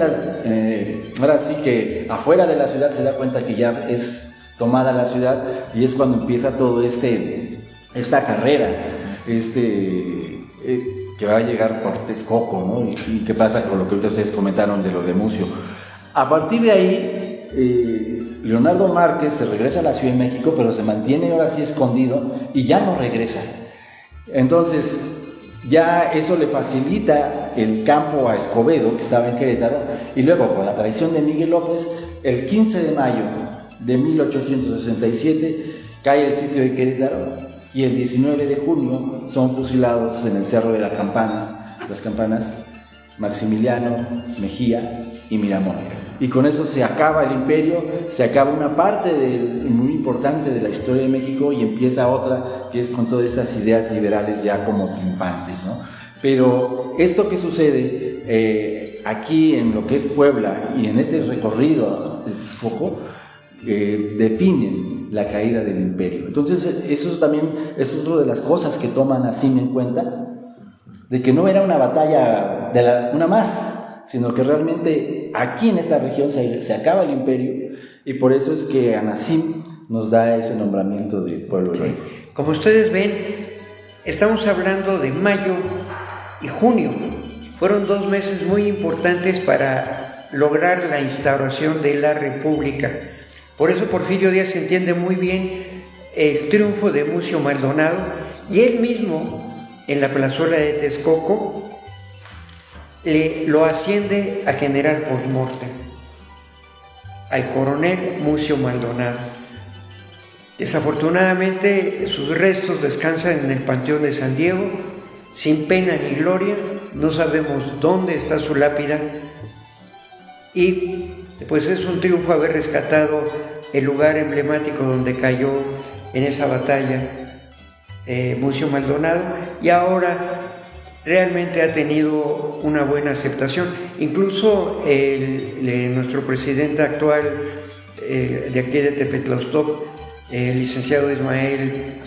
ahora sí que afuera de la ciudad se da cuenta que ya es tomada la ciudad, y es cuando empieza todo esta carrera, que va a llegar por Texcoco, ¿no? Y qué pasa con lo que ustedes comentaron de lo de Mucio. A partir de ahí, Leonardo Márquez se regresa a la Ciudad de México, pero se mantiene ahora sí escondido y ya no regresa. Entonces, ya eso le facilita el campo a Escobedo, que estaba en Querétaro, y luego con la traición de Miguel López, el 15 de mayo de 1867 cae el sitio de Querétaro, y el 19 de junio son fusilados en el Cerro de las Campanas, Maximiliano, Mejía y Miramón. Y con eso se acaba el imperio, se acaba una parte muy importante de la historia de México y empieza otra, que es con todas estas ideas liberales ya como triunfantes, ¿no? Pero esto que sucede aquí en lo que es Puebla y en este recorrido de Texcoco, definen la caída del imperio. Entonces eso también es otra de las cosas que toman así en cuenta, de que no era una batalla una más, sino que realmente aquí en esta región se acaba el imperio, y por eso es que Anacim nos da ese nombramiento de pueblo rey. Como ustedes ven, estamos hablando de mayo y junio, fueron 2 meses muy importantes para lograr la instauración de la República. Por eso Porfirio Díaz entiende muy bien el triunfo de Mucio Maldonado, y él mismo en la plazuela de Texcoco lo asciende a general post-mortem al coronel Mucio Maldonado. Desafortunadamente sus restos descansan en el Panteón de San Diego, sin pena ni gloria. No sabemos dónde está su lápida, y pues es un triunfo haber rescatado el lugar emblemático donde cayó en esa batalla Mucio Maldonado, y ahora realmente ha tenido una buena aceptación. Incluso nuestro presidente actual de aquí de Tepetlaustop, el licenciado Ismael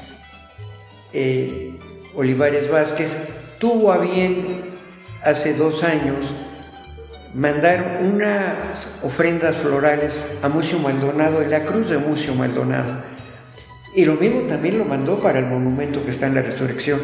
Olivares Vázquez, tuvo a bien hace 2 años mandar unas ofrendas florales a Mucio Maldonado en la cruz de Mucio Maldonado, y lo mismo también lo mandó para el monumento que está en la Resurrección.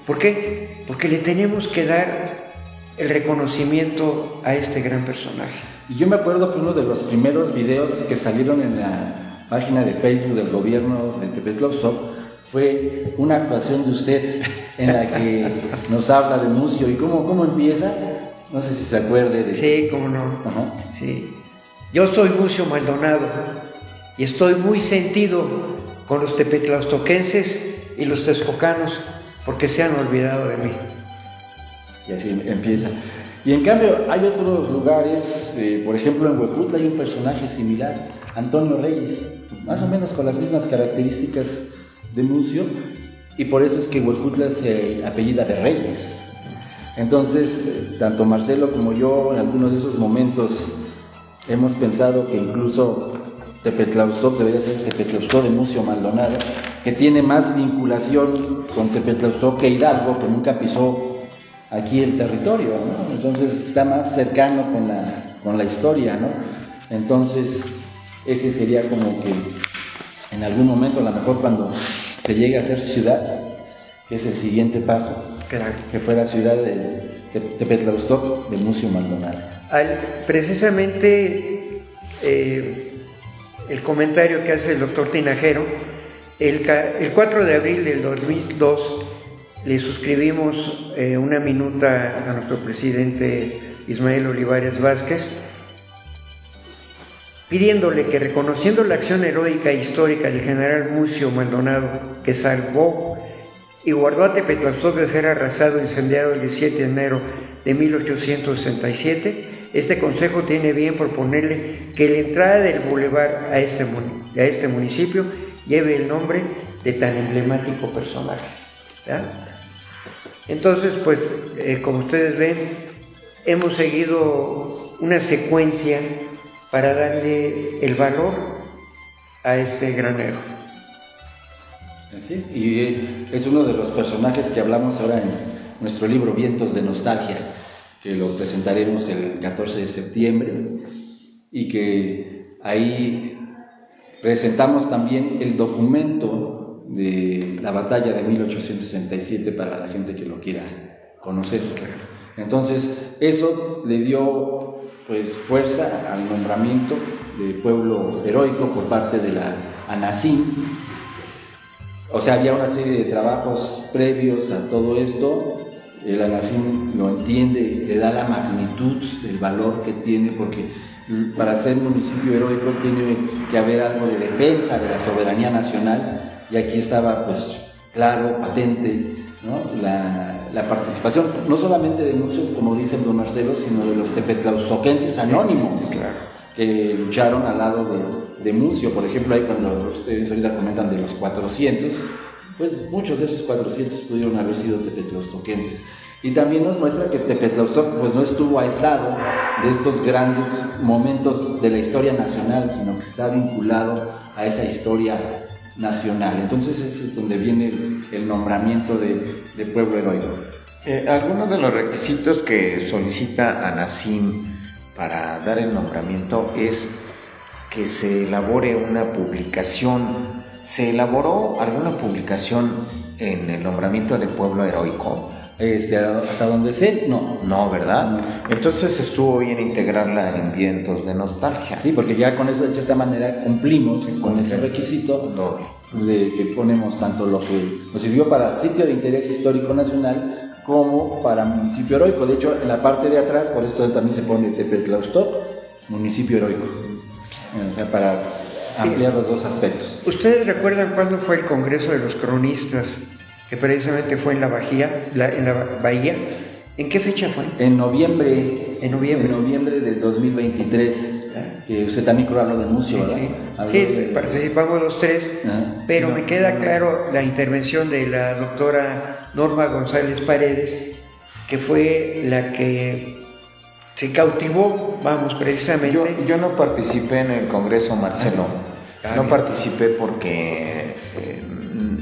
¿Por qué? Porque le tenemos que dar el reconocimiento a este gran personaje. Y yo me acuerdo que uno de los primeros videos que salieron en la página de Facebook del gobierno de Tepetlaustop fue una actuación de usted en la que nos habla de Mucio. ¿Y cómo empieza? No sé si se acuerde de... Sí, cómo no. Ajá. Sí. Yo soy Mucio Maldonado y estoy muy sentido con los tepetlaustoquenses y los texcocanos, porque se han olvidado de mí. Y así empieza. Y en cambio hay otros lugares, por ejemplo en Huejutla hay un personaje similar, Antonio Reyes, más o menos con las mismas características de Mucio, y por eso es que Huejutla se apellida de Reyes. Entonces, tanto Marcelo como yo en algunos de esos momentos hemos pensado que incluso Tepetlaustop debería ser Tepetlaustop de Mucio Maldonado, que tiene más vinculación con Tepetlaustop que Hidalgo, que nunca pisó aquí el territorio, ¿no? Entonces está más cercano con la historia, ¿no? Entonces ese sería como que en algún momento, a lo mejor cuando se llegue a hacer ciudad, que es el siguiente paso, Claro. que fuera ciudad de Tepetlaustop de Mucio Maldonado. Precisamente el comentario que hace el doctor Tinajero, el 4 de abril del 2002 le suscribimos una minuta a nuestro presidente Ismael Olivares Vázquez, pidiéndole que, reconociendo la acción heroica e histórica del general Mucio Maldonado, que salvó y guardó a Tepetlaustop de ser arrasado e incendiado el 17 de enero de 1867, este consejo tiene bien proponerle que la entrada del bulevar a este municipio lleve el nombre de tan emblemático personaje. ¿Ya? Entonces, pues, como ustedes ven, hemos seguido una secuencia para darle el valor a este gran héroe. Así es, y es uno de los personajes que hablamos ahora en nuestro libro Vientos de Nostalgia, que lo presentaremos el 14 de septiembre, y que ahí presentamos también el documento de la batalla de 1867 para la gente que lo quiera conocer. Entonces, eso le dio pues fuerza al nombramiento de pueblo heroico por parte de la ANACIM. O sea, había una serie de trabajos previos a todo esto. El ANACIM lo entiende, le da la magnitud, el valor que tiene, porque para ser municipio heroico tiene que haber algo de defensa de la soberanía nacional, y aquí estaba pues claro, patente, ¿no? la participación, no solamente de muchos, como dice el don Marcelo, sino de los tepetlaustoquenses anónimos, claro, que lucharon al lado de Mucio. Por ejemplo, ahí cuando ustedes ahorita comentan de los 400, pues muchos de esos 400 pudieron haber sido tepetlaustoquenses. Y también nos muestra que Tepetlaustop pues no estuvo aislado de estos grandes momentos de la historia nacional, sino que está vinculado a esa historia nacional. Entonces ese es donde viene el nombramiento de pueblo heroico. Algunos de los requisitos que solicita ANACIM para dar el nombramiento es que se elabore una publicación. ¿Se elaboró alguna publicación en el nombramiento de pueblo heroico? Hasta donde sé, no. No, ¿verdad? No. Entonces estuvo bien integrarla en Vientos de Nostalgia. Sí, porque ya con eso de cierta manera cumplimos con ese requisito de que ponemos tanto lo que nos sirvió para sitio de interés histórico nacional como para municipio heroico. De hecho, en la parte de atrás, por esto también se pone Tepetlaustop, municipio heroico. O sea, para ampliar los dos aspectos. ¿Ustedes recuerdan cuándo fue el Congreso de los Cronistas? Que precisamente fue en la Bahía. ¿En qué fecha fue? En noviembre. En noviembre Del 2023. Que usted también creo habló de Mucio, ¿verdad? Sí, participamos los tres, pero me queda claro la intervención de la doctora Norma González Paredes, que fue la que se cautivó, precisamente. Yo no participé en el Congreso, Marcelo. No participé porque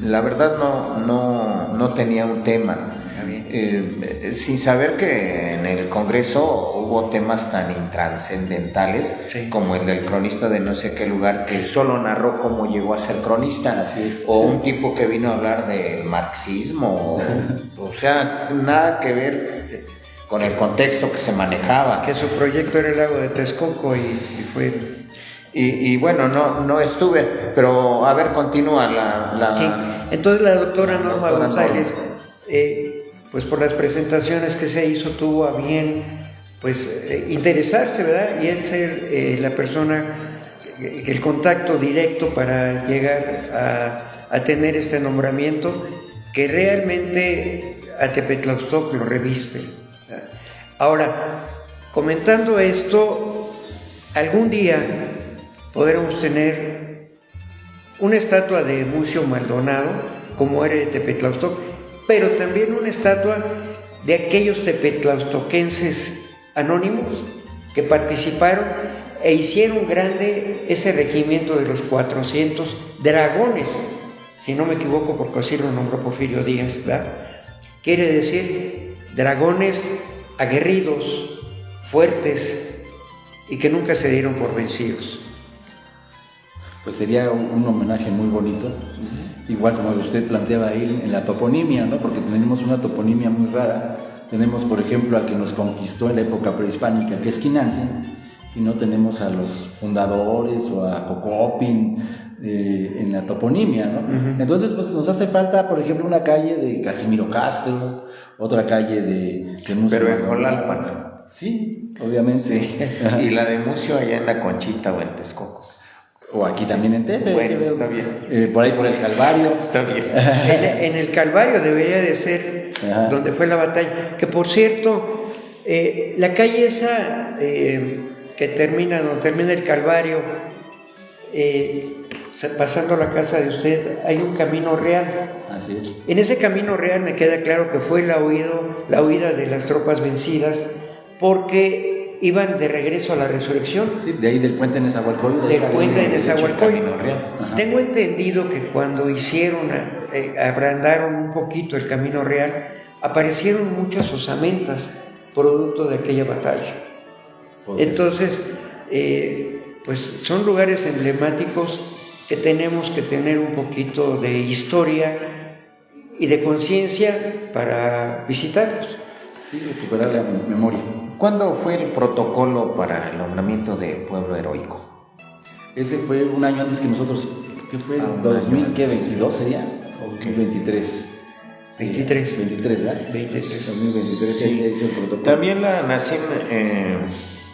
la verdad no tenía un tema. Sin saber que en el Congreso hubo temas tan intrascendentales como el del cronista de no sé qué lugar, que solo narró cómo llegó a ser cronista, o un tipo que vino a hablar del marxismo, o sea, nada que ver con el contexto que se manejaba. Que su proyecto era el lago de Texcoco y fue... Y bueno, no estuve, pero a ver, continúa Sí, entonces la doctora Norma González, pues por las presentaciones que se hizo, tuvo a bien, pues, interesarse, ¿verdad? Y él ser la persona, el contacto directo para llegar a tener este nombramiento que realmente a Tepetlaustop lo reviste. Ahora, comentando esto, algún día podremos tener una estatua de Mucio Maldonado, como era de Tepetlaustop, pero también una estatua de aquellos tepetlaustoquenses anónimos que participaron e hicieron grande ese regimiento de los 400 dragones, si no me equivoco, porque así lo nombró Porfirio Díaz, ¿verdad? Quiere decir dragones aguerridos, fuertes y que nunca se dieron por vencidos. Pues sería un homenaje muy bonito, igual como usted planteaba ahí en la toponimia, ¿no? Porque tenemos una toponimia muy rara. Tenemos, por ejemplo, al que nos conquistó en la época prehispánica, que es Quinansen, y no tenemos a los fundadores o a Cocopin en la toponimia, ¿no? Entonces, pues nos hace falta, por ejemplo, una calle de Casimiro Castro, otra calle de Pero en Jolalpan. Sí, obviamente. Sí. Y la de Mucio allá en La Conchita o en Texcoco. O aquí también en Tepe. Bueno, está bien. Por ahí por el Calvario. Está bien. En el Calvario debería de ser donde fue la batalla. Que por cierto, la calle esa que donde termina el Calvario, pasando la casa de usted, hay un camino real. Así es. En ese camino real me queda claro que fue la huida de las tropas vencidas, porque iban de regreso a la resurrección. Sí, de ahí del puente de Nezahualcóyotl. Del puente de Nezahualcóyotl. Tengo entendido que cuando abrandaron un poquito el camino real, aparecieron muchas osamentas producto de aquella batalla. Entonces, pues son lugares emblemáticos que tenemos que tener un poquito de historia y de conciencia para visitarlos. Sí, recuperar la memoria. ¿Cuándo fue el protocolo para el nombramiento de pueblo heroico? Ese fue un año antes que nosotros. ¿Qué fue? ¿2022 sería? Okay. 23. 23, ¿verdad? 2023 sí. Se hizo el protocolo. También la NACIM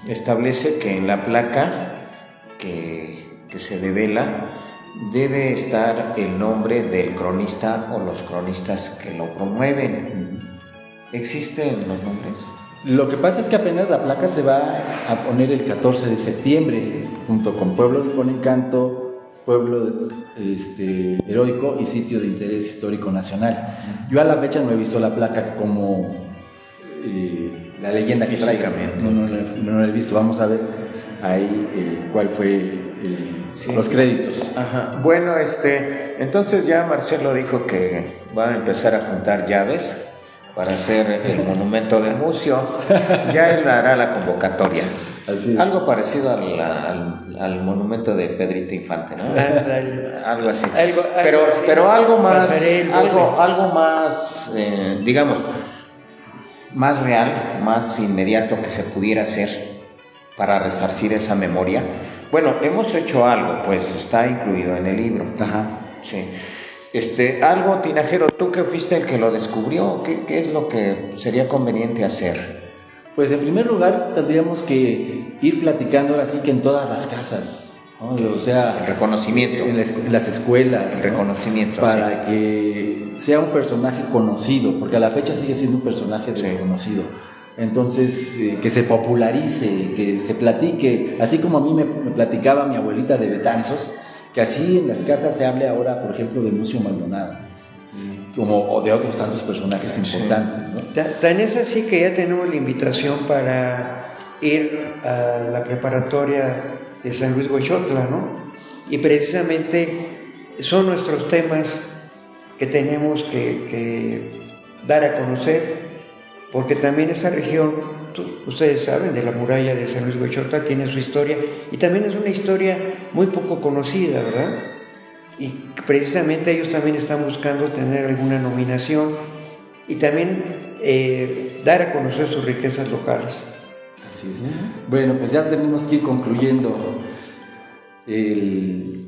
establece que en la placa que se devela debe estar el nombre del cronista o los cronistas que lo promueven. ¿Existen los nombres? Lo que pasa es que apenas la placa se va a poner el 14 de septiembre, junto con Pueblos con Encanto, Pueblo Heroico y Sitio de Interés Histórico Nacional. Yo a la fecha no he visto la placa como la leyenda que trae. No la he visto. Vamos a ver ahí cuál fue los créditos. Ajá. Bueno, entonces ya Marcelo dijo que va a empezar a juntar llaves para hacer el monumento de Mucio. Ya él hará la convocatoria. Así es. Algo parecido al monumento de Pedrito Infante, ¿no? Algo así. Pero algo más, digamos, más real, más inmediato que se pudiera hacer para resarcir esa memoria. Bueno, hemos hecho algo, pues está incluido en el libro. Ajá. Sí. Algo, Tinajero, tú que fuiste el que lo descubrió, ¿qué es lo que sería conveniente hacer? Pues en primer lugar tendríamos que ir platicando ahora sí que en todas las casas, ¿no? O sea, el reconocimiento. En las escuelas. El reconocimiento, para que sea un personaje conocido, porque a la fecha sigue siendo un personaje desconocido. Entonces, que se popularice, que se platique, así como a mí me platicaba mi abuelita de Betanzos, que así en las casas se hable ahora, por ejemplo, de Mucio Maldonado, o de otros tantos personajes importantes, ¿no? Tan es así que ya tenemos la invitación para ir a la preparatoria de San Luis Huixotla, ¿no? Y precisamente son nuestros temas que tenemos que dar a conocer, porque también esa región, ustedes saben, de la muralla de San Luis Huixotla tiene su historia, y también es una historia muy poco conocida, ¿verdad? Y precisamente ellos también están buscando tener alguna nominación y también dar a conocer sus riquezas locales. Así es. Bueno, pues ya tenemos que ir concluyendo el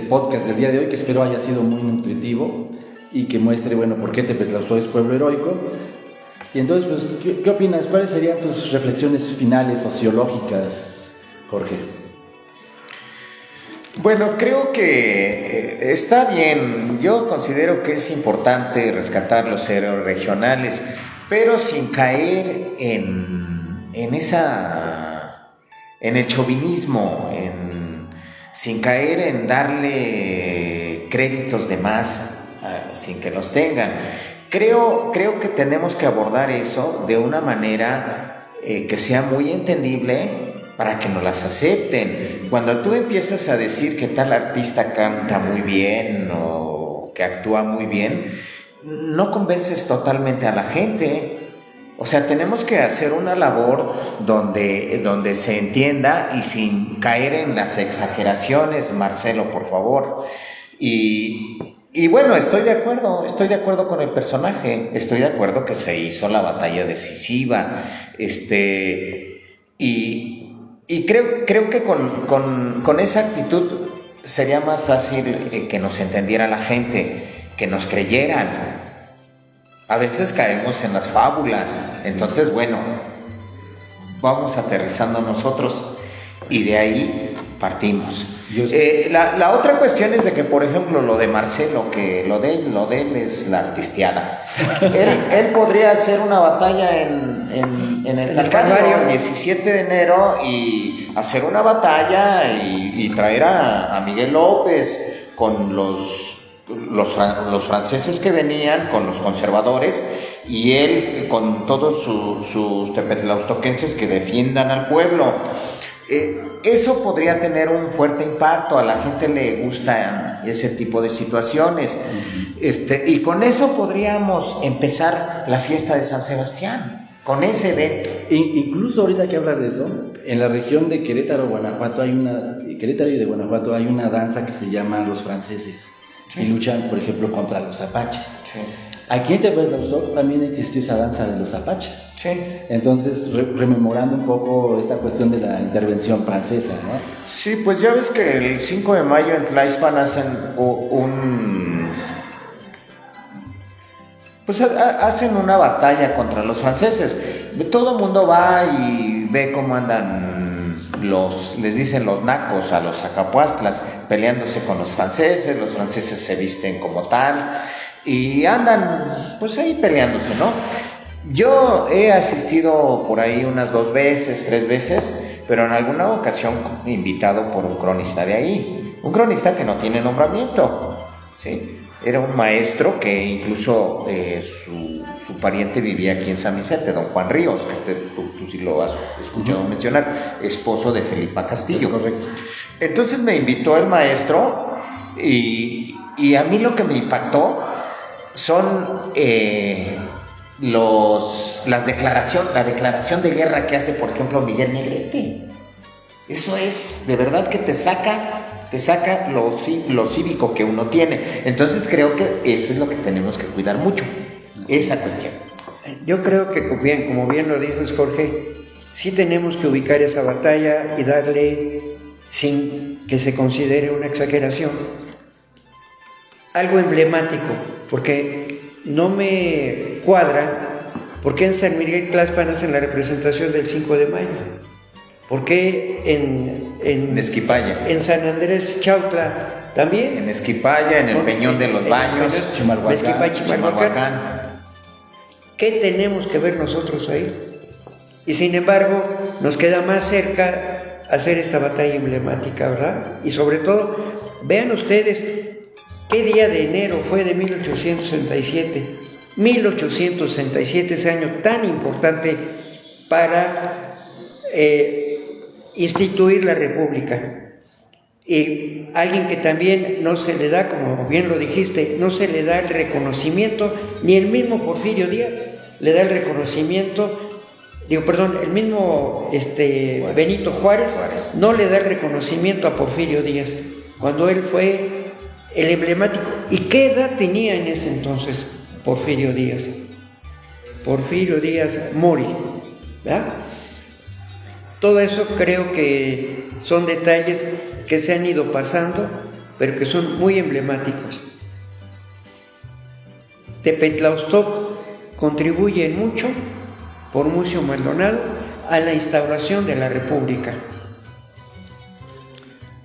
podcast del día de hoy, que espero haya sido muy nutritivo y que muestre, bueno, por qué Tepetlauxtla es pueblo heroico. Y entonces, pues, ¿qué opinas? ¿Cuáles serían tus reflexiones finales sociológicas, Jorge? Bueno, creo que está bien. Yo considero que es importante rescatar los héroes regionales, pero sin caer en el chauvinismo, sin caer en darle créditos de más sin que los tengan. Creo que tenemos que abordar eso de una manera que sea muy entendible para que nos las acepten. Cuando tú empiezas a decir que tal artista canta muy bien o que actúa muy bien, no convences totalmente a la gente. O sea, tenemos que hacer una labor donde se entienda y sin caer en las exageraciones, Marcelo, por favor. Y bueno, estoy de acuerdo con el personaje, estoy de acuerdo que se hizo la batalla decisiva, y creo que con esa actitud sería más fácil que nos entendiera la gente, que nos creyeran. A veces caemos en las fábulas, entonces bueno, vamos aterrizando nosotros y de ahí partimos. La otra cuestión es de que, por ejemplo, lo de Marcelo, que lo de él es la artisteada. Él podría hacer una batalla en el Calvario el 17 de enero y hacer una batalla y traer a Miguel López con los franceses que venían, con los conservadores, y él con todos sus tepetlauxtoquenses que defiendan al pueblo. Eso podría tener un fuerte impacto, a la gente le gusta ese tipo de situaciones, y con eso podríamos empezar la fiesta de San Sebastián, con ese evento. Incluso ahorita que hablas de eso, en la región de Querétaro y de Guanajuato hay una danza que se llama Los Franceses, y luchan, por ejemplo, contra los apaches. Sí. Aquí en Tepetlauxtoc también existió esa danza de los apaches. Sí. Entonces, rememorando un poco esta cuestión de la intervención francesa, ¿no? Sí, pues ya ves que el 5 de mayo en Tlaixpan hacen hacen una batalla contra los franceses. Todo el mundo va y ve cómo andan les dicen los nacos a los acapuastlas peleándose con los franceses se visten como tal y andan pues ahí peleándose, ¿no? Yo he asistido por ahí unas 2 veces, 3 veces, pero en alguna ocasión invitado por un cronista de ahí, un cronista que no tiene nombramiento, ¿sí? Era un maestro que incluso su pariente vivía aquí en San Vicente, don Juan Ríos, que tú sí lo has escuchado mencionar, esposo de Felipa Castillo. Es correcto. Entonces me invitó el maestro y a mí lo que me impactó son la declaración de guerra que hace, por ejemplo, Miguel Negrete. Eso es, de verdad que te saca lo cívico que uno tiene. Entonces creo que eso es lo que tenemos que cuidar mucho, esa cuestión. Yo creo que, como bien lo dices, Jorge, sí tenemos que ubicar esa batalla y darle, sin que se considere una exageración, algo emblemático, porque no me cuadra por qué en San Miguel Tlalpan hacen la representación del 5 de mayo, por qué en Esquipaya, en San Andrés Chautla también, en Esquipaya, en el Peñón de los Baños, Chimalhuacán. ¿Qué tenemos que ver nosotros ahí? Y sin embargo, nos queda más cerca hacer esta batalla emblemática, ¿verdad? Y sobre todo, vean ustedes qué día de enero fue de 1867. 1867, ese año tan importante para instituir la República. Y alguien que también no se le da, como bien lo dijiste, no se le da el reconocimiento, ni el mismo Porfirio Díaz le da el reconocimiento, el mismo Benito Juárez no le da el reconocimiento a Porfirio Díaz, cuando él fue el emblemático. ¿Y qué edad tenía en ese entonces Porfirio Díaz? Porfirio Díaz Mori, ¿verdad? Todo eso creo que son detalles que se han ido pasando, pero que son muy emblemáticos. Tepetlaostoc contribuye mucho, por Mucio Maldonado, a la instauración de la República.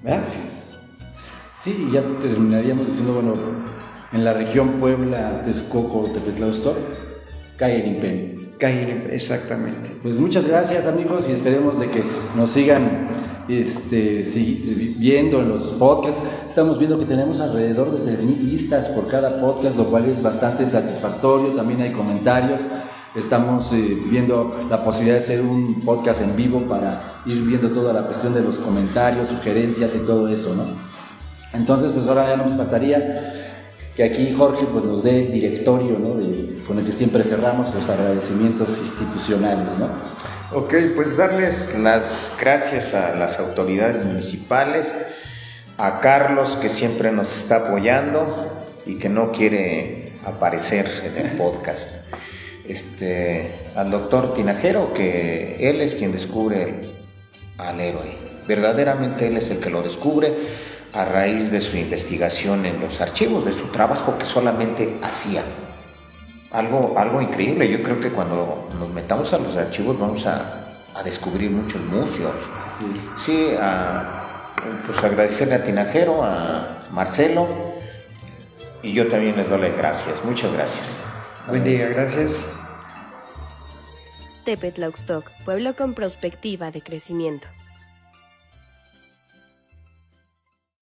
¿Verdad? Sí, y ya terminaríamos diciendo, bueno, en la región Puebla, Texcoco, Tepetlaostoc, cae el imperio. Exactamente. Pues muchas gracias, amigos, y esperemos de que nos sigan viendo en los podcasts. Estamos viendo que tenemos alrededor de 3,000 vistas por cada podcast, lo cual es bastante satisfactorio. También hay comentarios. Estamos viendo la posibilidad de hacer un podcast en vivo para ir viendo toda la cuestión de los comentarios, sugerencias y todo eso, ¿no? Entonces, pues ahora ya nos faltaría que aquí Jorge pues nos dé el directorio, ¿no? Con el que siempre cerramos los agradecimientos institucionales, ¿no? Ok, pues darles las gracias a las autoridades municipales, a Carlos, que siempre nos está apoyando y que no quiere aparecer en el podcast, al doctor Tinajero, que él es quien descubre al héroe, verdaderamente él es el que lo descubre a raíz de su investigación en los archivos, de su trabajo que solamente hacía. Algo increíble. Yo creo que cuando nos metamos a los archivos vamos a descubrir muchos museos. Sí, pues agradecerle a Tinajero, a Marcelo, y yo también les doy las gracias. Muchas gracias. Buen día, gracias. Tepetlaostoc, pueblo con perspectiva de crecimiento.